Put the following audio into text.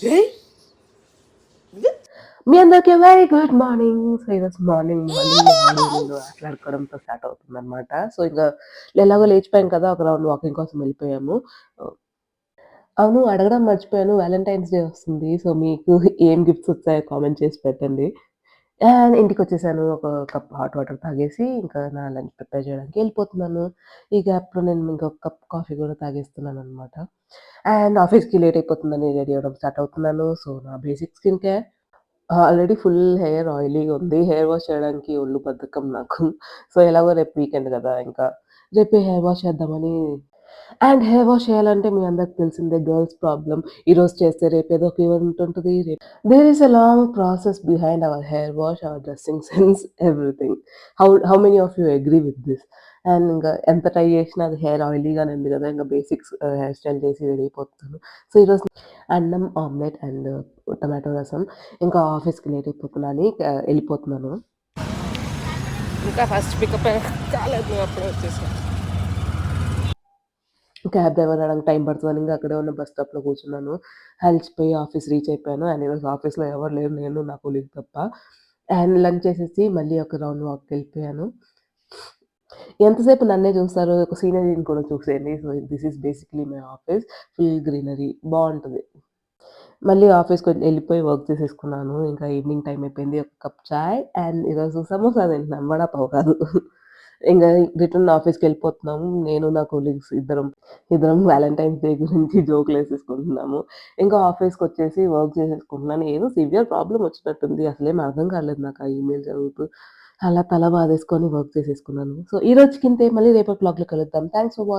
ఏయ్! మీ అందరికి very good morning. So, ఈరోజు మార్నింగ్ మా వాడు నేను ఆటలాడుకోవడంతో స్టార్ట్ అవుతుందనమాట. సో, ఇంక ఎలాగో లేచిపోయాం కదా! ఒక రౌండ్ వాకింగ్ కోసం వెళ్ళిపోయాము. అవును, అడగడం మర్చిపోయాను. వాలంటైన్స్ డే వస్తుంది. సో, మీకు ఏం గిఫ్ట్స్ వచ్చాయో కామెంట్ చేసి పెట్టండి. ఇంటికొచ్చేసాను. ఒక కప్ హాట్ వాటర్ తాగేసి, ఇంకా నా లంచ్ ప్రిపేర్ చేయడానికి ఎళ్ళిపోతున్నాను. ఈ గ్యాప్‌లో నేను ఇంకొక కప్ కాఫీ కూడా తాగేస్తున్నాననమాట. ఆఫీస్‌కి లేట్ అయిపోతుందని రెడీ అవ్వడం స్టార్ట్ అవుతున్నాను. సో, నా basic skin care already full hair ఆయిలీగా ఉంది. హెయిర్ వాష్ చేయడానికి ఒళ్ళు బద్ధకం నాకు. సో, ఎలాగో రేపు వీకెండ్ గదా! ఇంకా రేపే హెయిర్ వాష్ చేద్దామని హెయిర్ వాష్ చేయాలంటే మీ అందరికి తెలిసిందే గర్ల్స్ ప్రాబ్లమ్. ఈరోజు చేస్తే రేపేదో ఒక ఈవెంట్ ఉంటది. There is a long process behind our hair wash, our dressing sense, everything. How many of you agree with this? ఇంకా ఎంత ట్రై చేసినా అది హెయిర్ ఆయిలీగానే ఉంది గదా! ఇంక బేసిక్స్ హెయిర్ స్టైల్ చేసి రెడీ అయిపోతున్నాను. సో, ఈరోజు అన్నం, ఆమ్లెట్ అండ్ టొమాటో రసం. ఇంకా ఆఫీస్‌కి లేట్ అయిపోతుందని ఎళ్ళిపోతున్నాను. ఇంకా ఫస్ట్ పికప్ కాలేదు. నువ్వు అప్పుడే వచ్చేసావు. క్యాబ్ డ్రైవర్ రావడానికి టైం పడతదని ఇంక అక్కడే ఉన్న బస్ స్టాప్‌లో కూర్చున్నాను. అలిసిపోయి ఆఫీస్ రీచ్ అయిపోయాను. ఈరోజు ఆఫీస్‌లో ఎవరు లేరు. నేను, నా కొలీగ్ తప్ప. లంచ్ చేసేసి మళ్ళీ ఒక రౌండ్ వాక్‌కెళ్ళిపోయాను. ఎంతసేపు నన్నే చూస్తారు. ఒక సీనరీని కూడా చూసేయండి. So, this is basically my office. Full greenery బావుంటది. మళ్ళీ ఆఫీస్‌కి ఎళ్ళిపోయి వర్క్ చేసేసుకున్నాను. ఇంకా ఈవినింగ్ టైమ్ అయిపోయింది. ఒక కప్ చాయ్ ఈరోజు సమోసా తింటున్నాను. వడ పావు కాదు. ఇంగ రిటర్న్ ఆఫీస్‌కెళ్ళిపోతున్నాము. నేను నా కొలీగ్స్ ఇద్దరం వాలంటైన్స్ డే గురించి జోకులేసేసుకుంటున్నాము. ఇంకా ఆఫీస్‌కొచ్చేసి వర్క్ చేసేసుకుంటున్నాను. ఏదో సివియర్ ప్రాబ్లమ్ వచ్చినట్టుంది. అసలేం అర్థం కాలేదు నాకు ఆ ఈమెయిల్ చదువుతూ. అలా తల బాధేసుకొని వర్క్ చేసేసుకున్నాను. సో, ఈ రోజుకింతే. మళ్ళీ రేపటి వ్లాగ్‌లో కలుద్దాం. Thanks for watching.